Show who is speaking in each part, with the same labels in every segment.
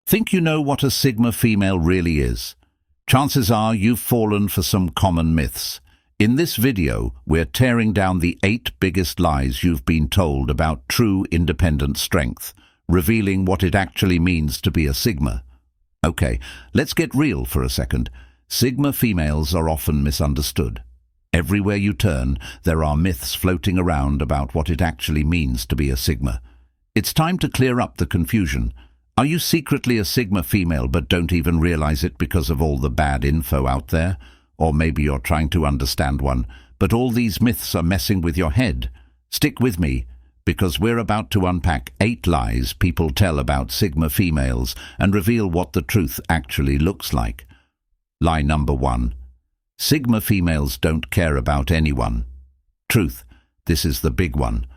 Speaker 1: Think you know what a Sigma female really is? Chances are you've fallen for some common myths. In this video, we're tearing down the 8 biggest lies you've been told about true independent strength, revealing what it actually means to be a Sigma. Okay, let's get real for a second. Sigma females are often misunderstood. Everywhere you turn, there are myths floating around about what it actually means to be a Sigma. It's time to clear up the confusion. Are you secretly a Sigma female but don't even realize it because of all the bad info out there? Or maybe you're trying to understand one, but all these myths are messing with your head. Stick with me, because we're about to unpack 8 lies people tell about Sigma females and reveal what the truth actually looks like. Lie number 1. Sigma females don't care about anyone. Truth. This is the big one.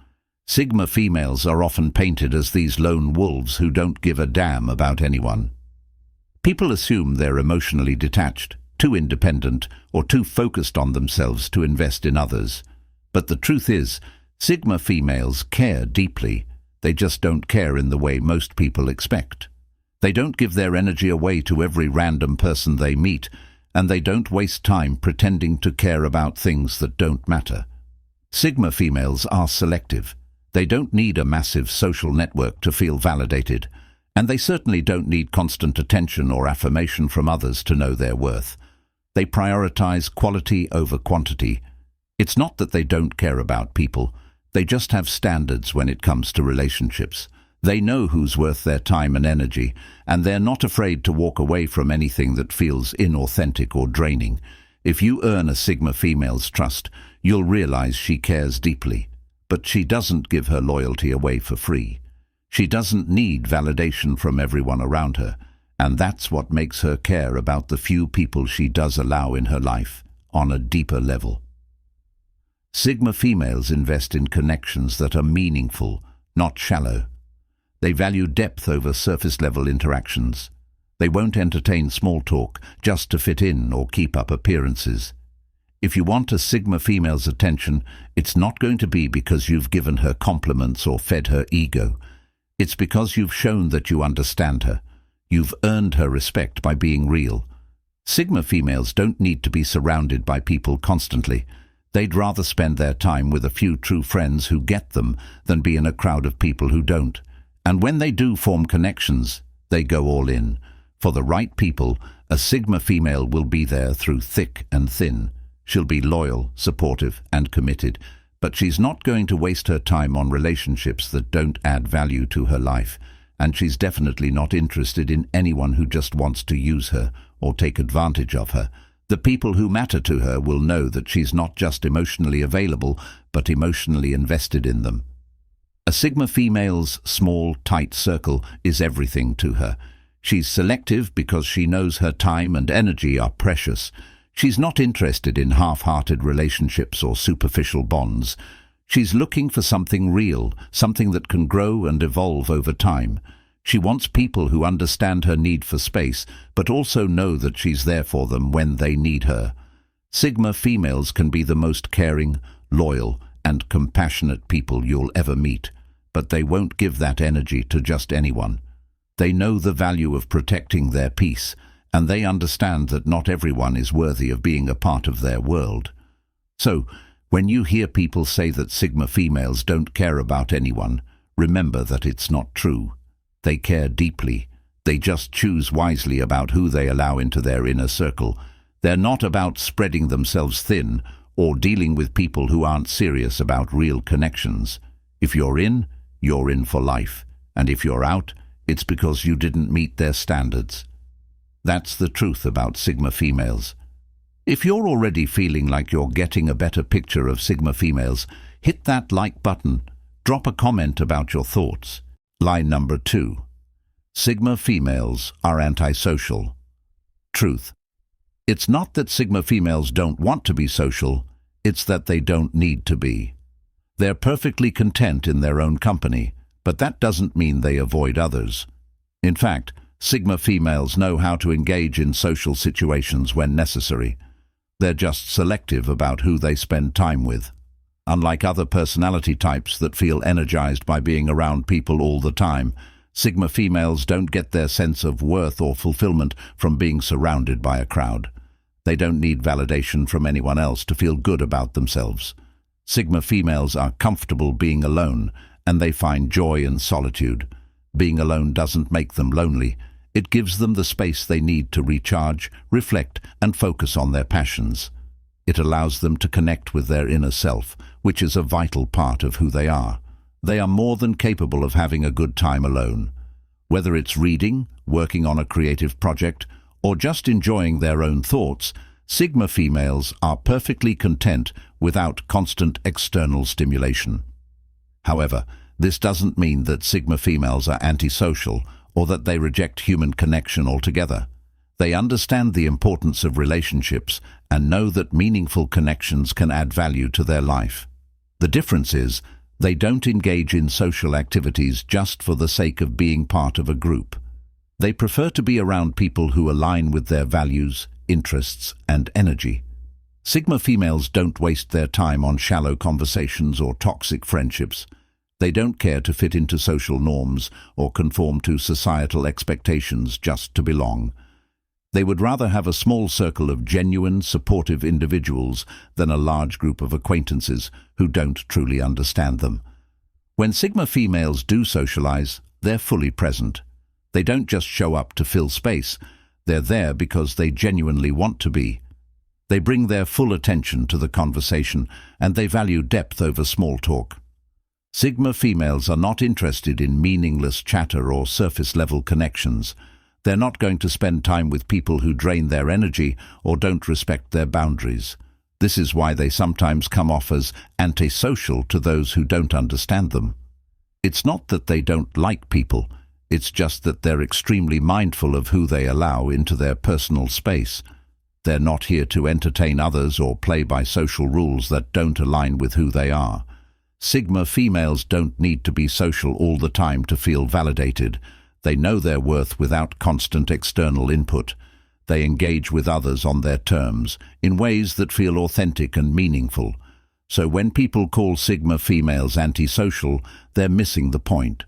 Speaker 1: Sigma females are often painted as these lone wolves who don't give a damn about anyone. People assume they're emotionally detached, too independent, or too focused on themselves to invest in others. But the truth is, Sigma females care deeply. They just don't care in the way most people expect. They don't give their energy away to every random person they meet, and they don't waste time pretending to care about things that don't matter. Sigma females are selective. They don't need a massive social network to feel validated, and they certainly don't need constant attention or affirmation from others to know their worth. They prioritize quality over quantity. It's not that they don't care about people. They just have standards when it comes to relationships. They know who's worth their time and energy, and they're not afraid to walk away from anything that feels inauthentic or draining. If you earn a Sigma female's trust, you'll realize she cares deeply. But she doesn't give her loyalty away for free. She doesn't need validation from everyone around her, and that's what makes her care about the few people she does allow in her life on a deeper level. Sigma females invest in connections that are meaningful, not shallow. They value depth over surface-level interactions. They won't entertain small talk just to fit in or keep up appearances. If you want a Sigma female's attention, it's not going to be because you've given her compliments or fed her ego. It's because you've shown that you understand her. You've earned her respect by being real. Sigma females don't need to be surrounded by people constantly. They'd rather spend their time with a few true friends who get them than be in a crowd of people who don't. And when they do form connections, they go all in. For the right people, a Sigma female will be there through thick and thin. She'll be loyal, supportive, and committed, but she's not going to waste her time on relationships that don't add value to her life, and she's definitely not interested in anyone who just wants to use her or take advantage of her. The people who matter to her will know that she's not just emotionally available, but emotionally invested in them. A Sigma female's small, tight circle is everything to her. She's selective because she knows her time and energy are precious. She's not interested in half-hearted relationships or superficial bonds. She's looking for something real, something that can grow and evolve over time. She wants people who understand her need for space, but also know that she's there for them when they need her. Sigma females can be the most caring, loyal, and compassionate people you'll ever meet, but they won't give that energy to just anyone. They know the value of protecting their peace, and they understand that not everyone is worthy of being a part of their world. So, when you hear people say that Sigma females don't care about anyone, remember that it's not true. They care deeply. They just choose wisely about who they allow into their inner circle. They're not about spreading themselves thin or dealing with people who aren't serious about real connections. If you're in for life. And if you're out, it's because you didn't meet their standards. That's the truth about Sigma females. If you're already feeling like you're getting a better picture of Sigma females, hit that like button. Drop a comment about your thoughts. Lie number 2. Sigma females are antisocial. Truth. It's not that Sigma females don't want to be social, it's that they don't need to be. They're perfectly content in their own company, but that doesn't mean they avoid others. In fact, Sigma females know how to engage in social situations when necessary. They're just selective about who they spend time with. Unlike other personality types that feel energized by being around people all the time, Sigma females don't get their sense of worth or fulfillment from being surrounded by a crowd. They don't need validation from anyone else to feel good about themselves. Sigma females are comfortable being alone, and they find joy in solitude. Being alone doesn't make them lonely. It gives them the space they need to recharge, reflect, and focus on their passions. It allows them to connect with their inner self, which is a vital part of who they are. They are more than capable of having a good time alone. Whether it's reading, working on a creative project, or just enjoying their own thoughts, Sigma females are perfectly content without constant external stimulation. However, this doesn't mean that Sigma females are antisocial or that they reject human connection altogether. They understand the importance of relationships and know that meaningful connections can add value to their life. The difference is, they don't engage in social activities just for the sake of being part of a group. They prefer to be around people who align with their values, interests, and energy. Sigma females don't waste their time on shallow conversations or toxic friendships. They don't care to fit into social norms or conform to societal expectations just to belong. They would rather have a small circle of genuine, supportive individuals than a large group of acquaintances who don't truly understand them. When Sigma females do socialize, they're fully present. They don't just show up to fill space. They're there because they genuinely want to be. They bring their full attention to the conversation, and they value depth over small talk. Sigma females are not interested in meaningless chatter or surface-level connections. They're not going to spend time with people who drain their energy or don't respect their boundaries. This is why they sometimes come off as antisocial to those who don't understand them. It's not that they don't like people. It's just that they're extremely mindful of who they allow into their personal space. They're not here to entertain others or play by social rules that don't align with who they are. Sigma females don't need to be social all the time to feel validated. They know their worth without constant external input. They engage with others on their terms, in ways that feel authentic and meaningful. So when people call Sigma females antisocial, they're missing the point.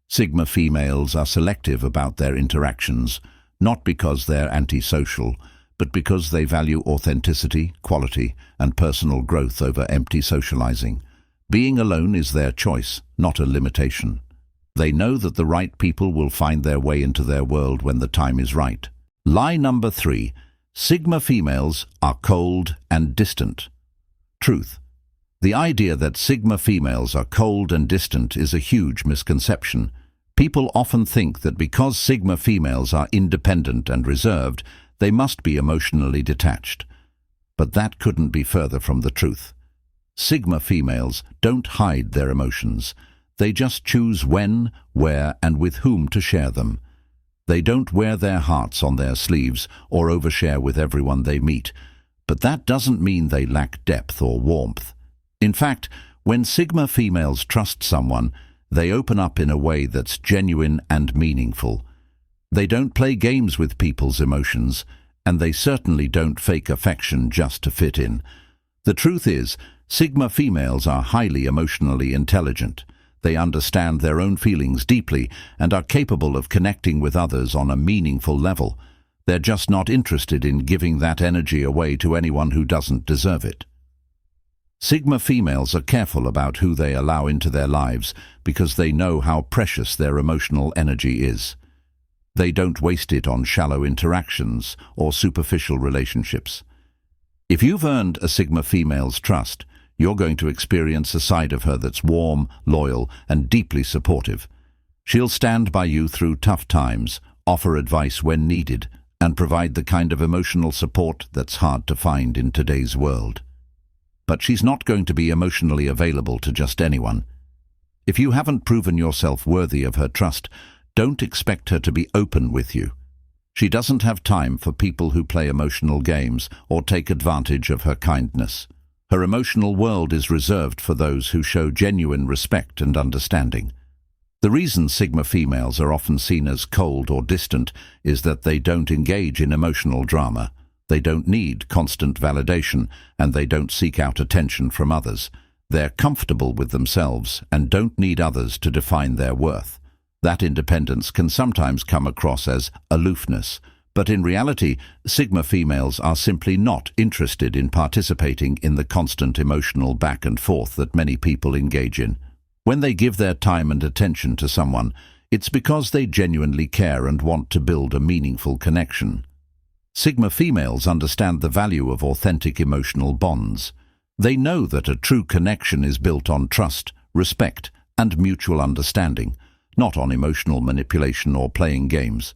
Speaker 1: Sigma females are selective about their interactions, not because they're antisocial, but because they value authenticity, quality, and personal growth over empty socializing. Being alone is their choice, not a limitation. They know that the right people will find their way into their world when the time is right. Lie number 3. Sigma females are cold and distant. Truth. The idea that Sigma females are cold and distant is a huge misconception. People often think that because Sigma females are independent and reserved, they must be emotionally detached. But that couldn't be further from the truth. Sigma females don't hide their emotions. They just choose when, where, and with whom to share them. They don't wear their hearts on their sleeves or overshare with everyone they meet, but that doesn't mean they lack depth or warmth. In fact, when Sigma females trust someone, they open up in a way that's genuine and meaningful. They don't play games with people's emotions, and they certainly don't fake affection just to fit in. The truth is, Sigma females are highly emotionally intelligent. They understand their own feelings deeply and are capable of connecting with others on a meaningful level. They're just not interested in giving that energy away to anyone who doesn't deserve it. Sigma females are careful about who they allow into their lives because they know how precious their emotional energy is. They don't waste it on shallow interactions or superficial relationships. If you've earned a Sigma female's trust, you're going to experience a side of her that's warm, loyal, and deeply supportive. She'll stand by you through tough times, offer advice when needed, and provide the kind of emotional support that's hard to find in today's world. But she's not going to be emotionally available to just anyone. If you haven't proven yourself worthy of her trust, don't expect her to be open with you. She doesn't have time for people who play emotional games or take advantage of her kindness. Her emotional world is reserved for those who show genuine respect and understanding. The reason Sigma females are often seen as cold or distant is that they don't engage in emotional drama. They don't need constant validation, and they don't seek out attention from others. They're comfortable with themselves and don't need others to define their worth. That independence can sometimes come across as aloofness, but in reality, Sigma females are simply not interested in participating in the constant emotional back and forth that many people engage in. When they give their time and attention to someone, it's because they genuinely care and want to build a meaningful connection. Sigma females understand the value of authentic emotional bonds. They know that a true connection is built on trust, respect, and mutual understanding, not on emotional manipulation or playing games.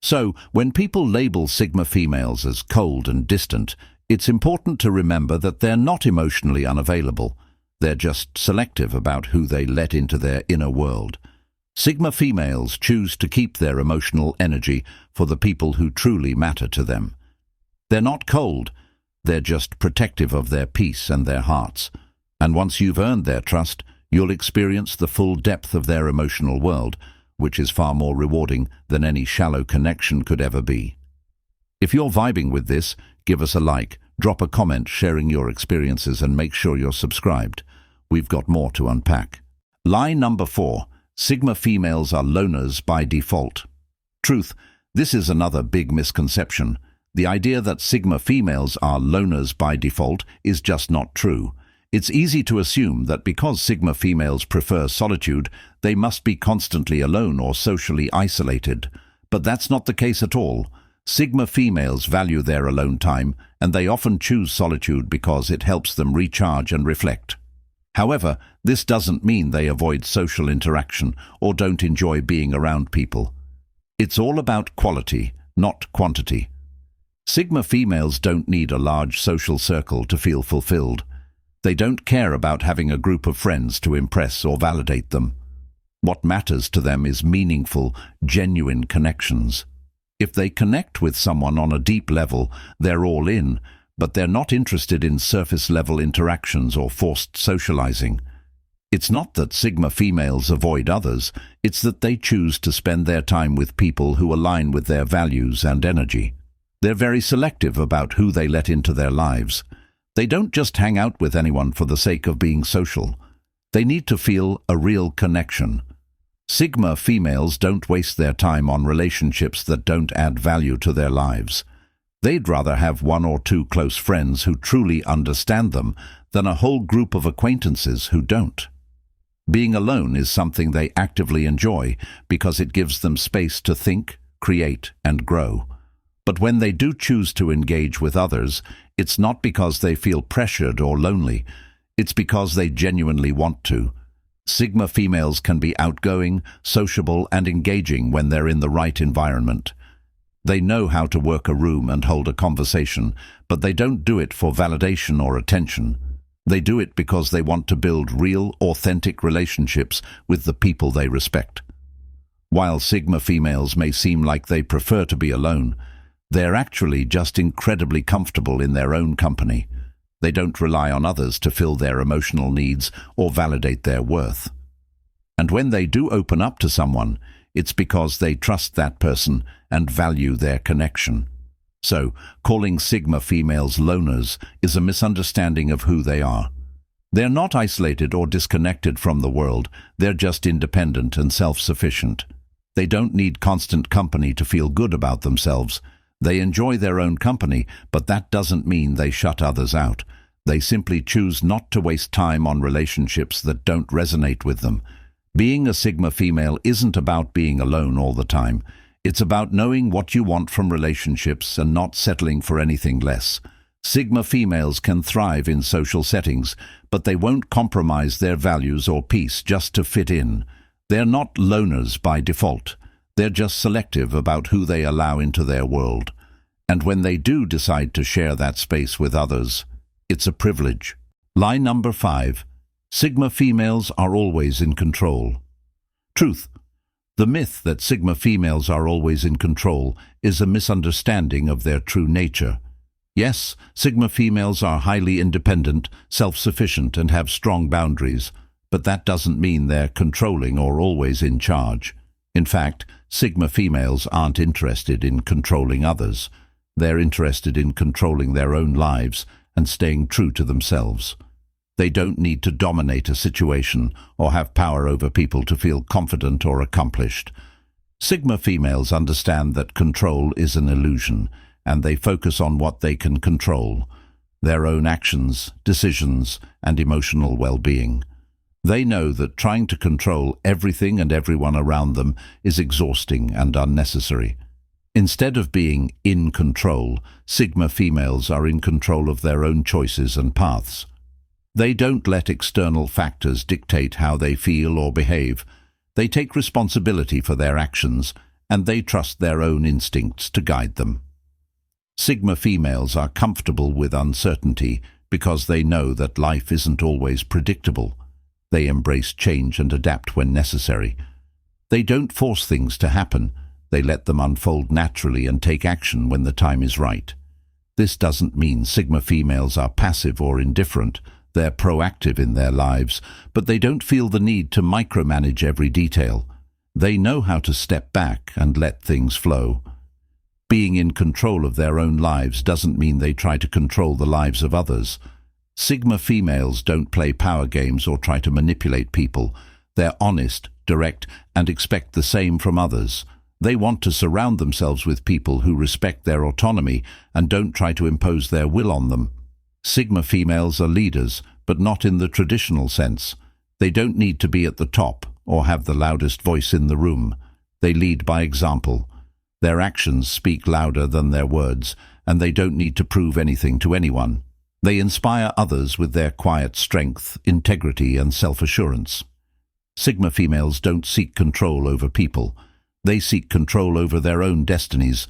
Speaker 1: So, when people label Sigma females as cold and distant, it's important to remember that they're not emotionally unavailable. They're just selective about who they let into their inner world. Sigma females choose to keep their emotional energy for the people who truly matter to them. They're not cold, they're just protective of their peace and their hearts. And once you've earned their trust, you'll experience the full depth of their emotional world, which is far more rewarding than any shallow connection could ever be. If you're vibing with this, give us a like, drop a comment sharing your experiences, and make sure you're subscribed. We've got more to unpack. Lie number 4. Sigma females are loners by default. Truth, this is another big misconception. The idea that Sigma females are loners by default is just not true. It's easy to assume that because Sigma females prefer solitude, they must be constantly alone or socially isolated. But that's not the case at all. Sigma females value their alone time, and they often choose solitude because it helps them recharge and reflect. However, this doesn't mean they avoid social interaction or don't enjoy being around people. It's all about quality, not quantity. Sigma females don't need a large social circle to feel fulfilled. They don't care about having a group of friends to impress or validate them. What matters to them is meaningful, genuine connections. If they connect with someone on a deep level, they're all in, but they're not interested in surface-level interactions or forced socializing. It's not that Sigma females avoid others, it's that they choose to spend their time with people who align with their values and energy. They're very selective about who they let into their lives. They don't just hang out with anyone for the sake of being social. They need to feel a real connection. Sigma females don't waste their time on relationships that don't add value to their lives. They'd rather have 1 or 2 close friends who truly understand them than a whole group of acquaintances who don't. Being alone is something they actively enjoy because it gives them space to think, create, and grow. But when they do choose to engage with others, it's not because they feel pressured or lonely. It's because they genuinely want to. Sigma females can be outgoing, sociable, and engaging when they're in the right environment. They know how to work a room and hold a conversation, but they don't do it for validation or attention. They do it because they want to build real, authentic relationships with the people they respect. While Sigma females may seem like they prefer to be alone, they're actually just incredibly comfortable in their own company. They don't rely on others to fill their emotional needs or validate their worth. And when they do open up to someone, it's because they trust that person and value their connection. So, calling Sigma females loners is a misunderstanding of who they are. They're not isolated or disconnected from the world, they're just independent and self-sufficient. They don't need constant company to feel good about themselves. They enjoy their own company, but that doesn't mean they shut others out. They simply choose not to waste time on relationships that don't resonate with them. Being a Sigma female isn't about being alone all the time. It's about knowing what you want from relationships and not settling for anything less. Sigma females can thrive in social settings, but they won't compromise their values or peace just to fit in. They're not loners by default. They're just selective about who they allow into their world. And when they do decide to share that space with others, it's a privilege. Lie number 5. Sigma females are always in control. Truth. The myth that Sigma females are always in control is a misunderstanding of their true nature. Yes, Sigma females are highly independent, self-sufficient, and have strong boundaries, but that doesn't mean they're controlling or always in charge. In fact, Sigma females aren't interested in controlling others. They're interested in controlling their own lives and staying true to themselves. They don't need to dominate a situation or have power over people to feel confident or accomplished. Sigma females understand that control is an illusion, and they focus on what they can control: their own actions, decisions, and emotional well-being. They know that trying to control everything and everyone around them is exhausting and unnecessary. Instead of being in control, Sigma females are in control of their own choices and paths. They don't let external factors dictate how they feel or behave. They take responsibility for their actions, and they trust their own instincts to guide them. Sigma females are comfortable with uncertainty because they know that life isn't always predictable. They embrace change and adapt when necessary. They don't force things to happen. They let them unfold naturally and take action when the time is right. This doesn't mean Sigma females are passive or indifferent. They're proactive in their lives, but they don't feel the need to micromanage every detail. They know how to step back and let things flow. Being in control of their own lives doesn't mean they try to control the lives of others. Sigma females don't play power games or try to manipulate people. They're honest, direct, and expect the same from others. They want to surround themselves with people who respect their autonomy and don't try to impose their will on them. Sigma females are leaders, but not in the traditional sense. They don't need to be at the top or have the loudest voice in the room. They lead by example. Their actions speak louder than their words, and they don't need to prove anything to anyone. They inspire others with their quiet strength, integrity, and self-assurance. Sigma females don't seek control over people. They seek control over their own destinies.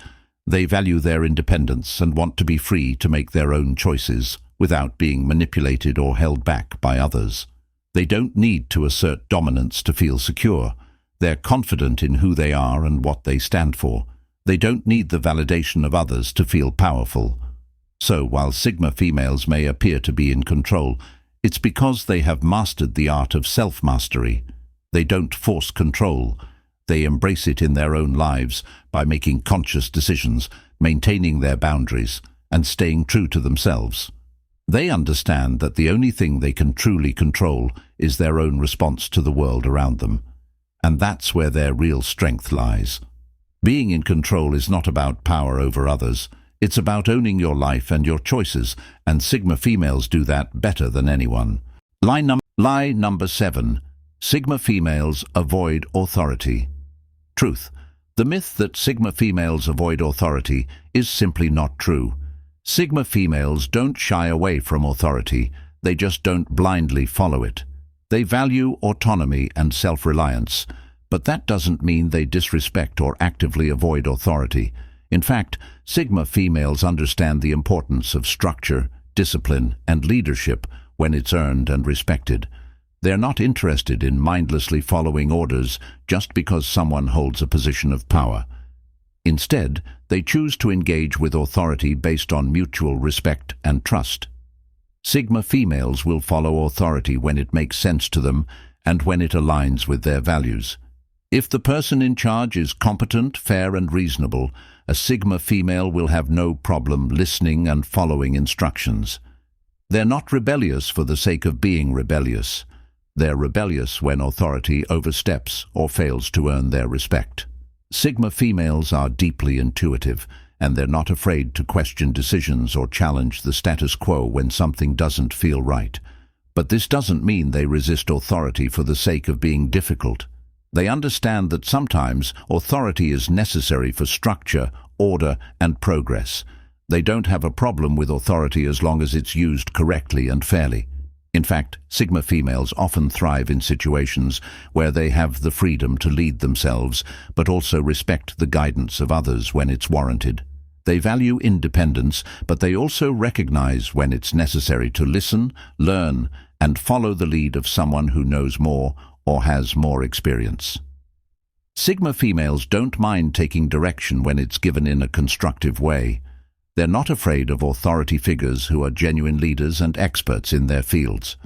Speaker 1: They value their independence and want to be free to make their own choices without being manipulated or held back by others. They don't need to assert dominance to feel secure. They're confident in who they are and what they stand for. They don't need the validation of others to feel powerful. So, while Sigma females may appear to be in control, it's because they have mastered the art of self-mastery. They don't force control. They embrace it in their own lives by making conscious decisions, maintaining their boundaries, and staying true to themselves. They understand that the only thing they can truly control is their own response to the world around them. And that's where their real strength lies. Being in control is not about power over others. It's about owning your life and your choices, and Sigma females do that better than anyone. Lie number 7. Sigma females avoid authority. Truth. The myth that Sigma females avoid authority is simply not true. Sigma females don't shy away from authority. They just don't blindly follow it. They value autonomy and self-reliance, but that doesn't mean they disrespect or actively avoid authority. In fact, Sigma females understand the importance of structure, discipline, and leadership when it's earned and respected. They're not interested in mindlessly following orders just because someone holds a position of power. Instead, they choose to engage with authority based on mutual respect and trust. Sigma females will follow authority when it makes sense to them and when it aligns with their values. If the person in charge is competent, fair, and reasonable, a Sigma female will have no problem listening and following instructions. They're not rebellious for the sake of being rebellious. They're rebellious when authority oversteps or fails to earn their respect. Sigma females are deeply intuitive, and they're not afraid to question decisions or challenge the status quo when something doesn't feel right. But this doesn't mean they resist authority for the sake of being difficult. They understand that sometimes authority is necessary for structure, order, and progress. They don't have a problem with authority as long as it's used correctly and fairly. In fact, Sigma females often thrive in situations where they have the freedom to lead themselves, but also respect the guidance of others when it's warranted. They value independence, but they also recognize when it's necessary to listen, learn, and follow the lead of someone who knows more or has more experience. Sigma females don't mind taking direction when it's given in a constructive way. They're not afraid of authority figures who are genuine leaders and experts in their fields.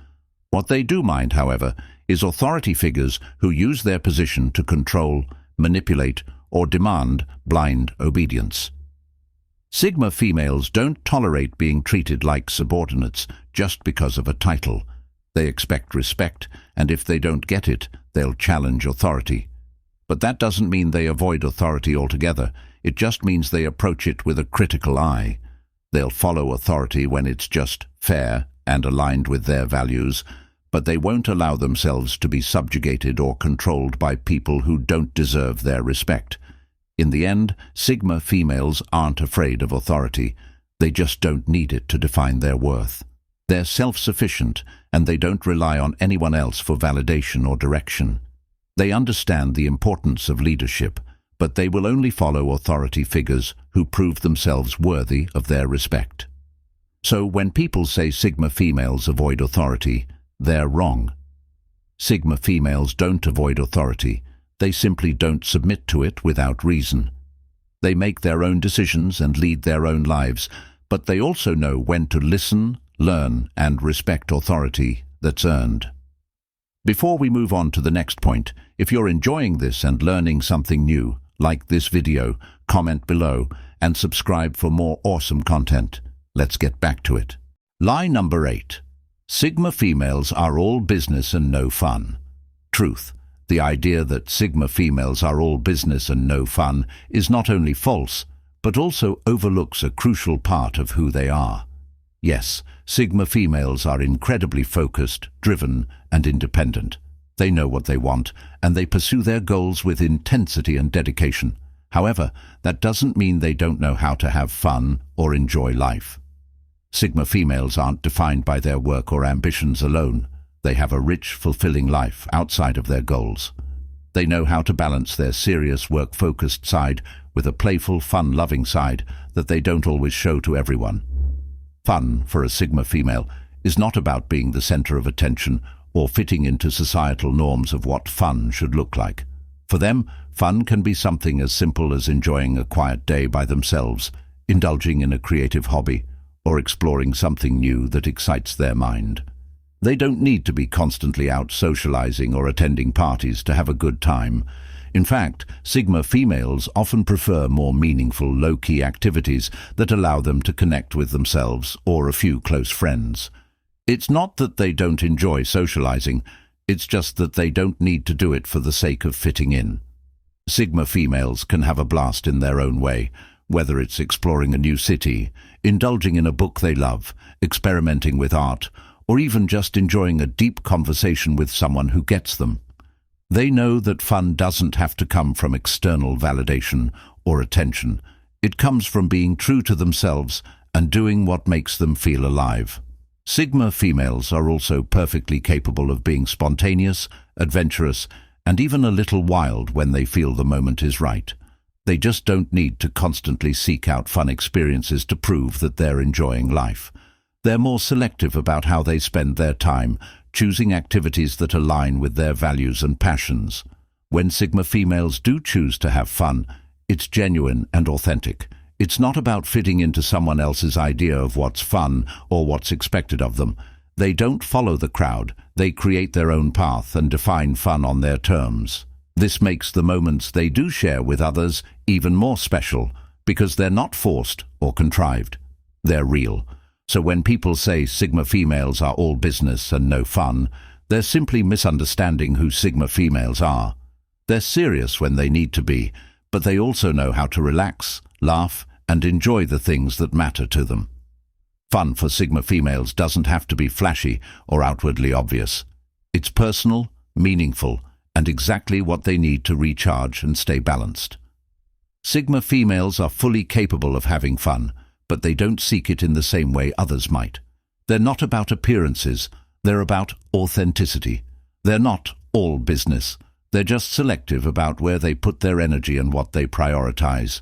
Speaker 1: What they do mind, however, is authority figures who use their position to control, manipulate, or demand blind obedience. Sigma females don't tolerate being treated like subordinates just because of a title. They expect respect, and if they don't get it, they'll challenge authority. But that doesn't mean they avoid authority altogether. It just means they approach it with a critical eye. They'll follow authority when it's just fair and aligned with their values, but they won't allow themselves to be subjugated or controlled by people who don't deserve their respect. In the end, Sigma females aren't afraid of authority. They just don't need it to define their worth. They're self-sufficient, and they don't rely on anyone else for validation or direction. They understand the importance of leadership, but they will only follow authority figures who prove themselves worthy of their respect. So when people say Sigma females avoid authority, they're wrong. Sigma females don't avoid authority. They simply don't submit to it without reason. They make their own decisions and lead their own lives, but they also know when to listen, learn, and respect authority that's earned. Before we move on to the next point, if you're enjoying this and learning something new, like this video, comment below, and subscribe for more awesome content. Let's get back to it. Lie number 8. Sigma females are all business and no fun. Truth. The idea that Sigma females are all business and no fun is not only false, but also overlooks a crucial part of who they are. Yes, Sigma females are incredibly focused, driven, and independent. They know what they want, and they pursue their goals with intensity and dedication. However, that doesn't mean they don't know how to have fun or enjoy life. Sigma females aren't defined by their work or ambitions alone. They have a rich, fulfilling life outside of their goals. They know how to balance their serious, work-focused side with a playful, fun-loving side that they don't always show to everyone. Fun, for a Sigma female, is not about being the center of attention or fitting into societal norms of what fun should look like. For them, fun can be something as simple as enjoying a quiet day by themselves, indulging in a creative hobby, or exploring something new that excites their mind. They don't need to be constantly out socializing or attending parties to have a good time. In fact, Sigma females often prefer more meaningful, low-key activities that allow them to connect with themselves or a few close friends. It's not that they don't enjoy socializing, it's just that they don't need to do it for the sake of fitting in. Sigma females can have a blast in their own way, whether it's exploring a new city, indulging in a book they love, experimenting with art, or even just enjoying a deep conversation with someone who gets them. They know that fun doesn't have to come from external validation or attention. It comes from being true to themselves and doing what makes them feel alive. Sigma females are also perfectly capable of being spontaneous, adventurous, and even a little wild when they feel the moment is right. They just don't need to constantly seek out fun experiences to prove that they're enjoying life. They're more selective about how they spend their time, choosing activities that align with their values and passions. When Sigma females do choose to have fun, it's genuine and authentic. It's not about fitting into someone else's idea of what's fun or what's expected of them. They don't follow the crowd. They create their own path and define fun on their terms. This makes the moments they do share with others even more special because they're not forced or contrived. They're real. So when people say Sigma females are all business and no fun, they're simply misunderstanding who Sigma females are. They're serious when they need to be, but they also know how to relax, laugh, and enjoy the things that matter to them. Fun for Sigma females doesn't have to be flashy or outwardly obvious. It's personal, meaningful, and exactly what they need to recharge and stay balanced. Sigma females are fully capable of having fun, but they don't seek it in the same way others might. They're not about appearances, they're about authenticity. They're not all business. They're just selective about where they put their energy and what they prioritize.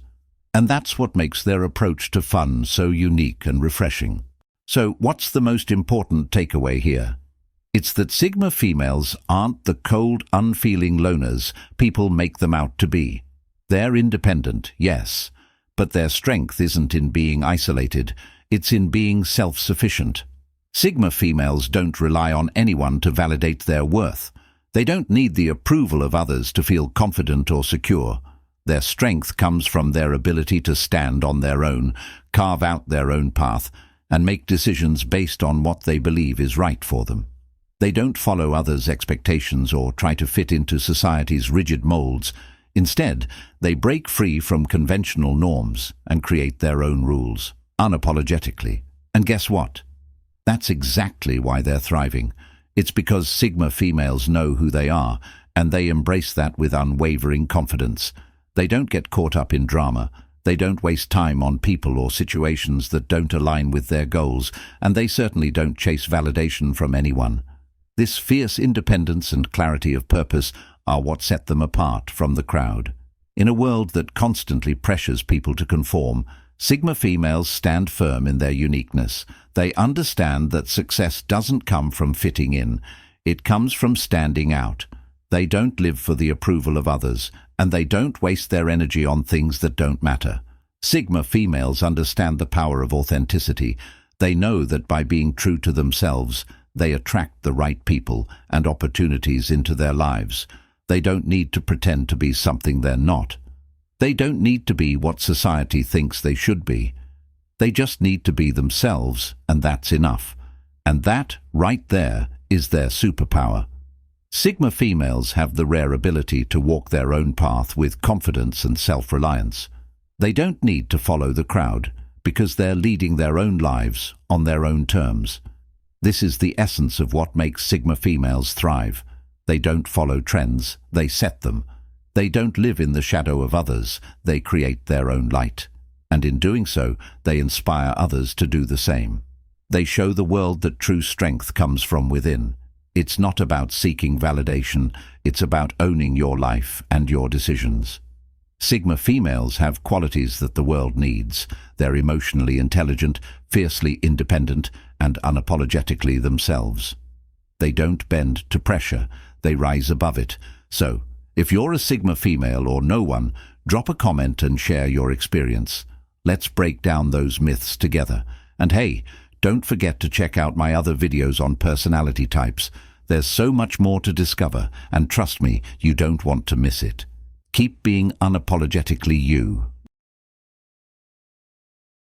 Speaker 1: And that's what makes their approach to fun so unique and refreshing. So what's the most important takeaway here? It's that Sigma females aren't the cold, unfeeling loners people make them out to be. They're independent, yes, but their strength isn't in being isolated, it's in being self-sufficient. Sigma females don't rely on anyone to validate their worth. They don't need the approval of others to feel confident or secure. Their strength comes from their ability to stand on their own, carve out their own path, and make decisions based on what they believe is right for them. They don't follow others' expectations or try to fit into society's rigid molds. Instead, they break free from conventional norms and create their own rules, unapologetically. And guess what? That's exactly why they're thriving. It's because Sigma females know who they are, and they embrace that with unwavering confidence. They don't get caught up in drama. They don't waste time on people or situations that don't align with their goals, and they certainly don't chase validation from anyone. This fierce independence and clarity of purpose are what set them apart from the crowd. In a world that constantly pressures people to conform, Sigma females stand firm in their uniqueness. They understand that success doesn't come from fitting in. It comes from standing out. They don't live for the approval of others, and they don't waste their energy on things that don't matter. Sigma females understand the power of authenticity. They know that by being true to themselves, they attract the right people and opportunities into their lives. They don't need to pretend to be something they're not. They don't need to be what society thinks they should be. They just need to be themselves, and that's enough. And that, right there, is their superpower. Sigma females have the rare ability to walk their own path with confidence and self-reliance. They don't need to follow the crowd, because they're leading their own lives on their own terms. This is the essence of what makes Sigma females thrive. They don't follow trends, they set them. They don't live in the shadow of others, they create their own light. And in doing so, they inspire others to do the same. They show the world that true strength comes from within. It's not about seeking validation, it's about owning your life and your decisions. Sigma females have qualities that the world needs. They're emotionally intelligent, fiercely independent, and unapologetically themselves. They don't bend to pressure, they rise above it. So, if you're a Sigma female or no one, drop a comment and share your experience. Let's break down those myths together. And hey, don't forget to check out my other videos on personality types. There's so much more to discover, and trust me, you don't want to miss it. Keep being unapologetically you.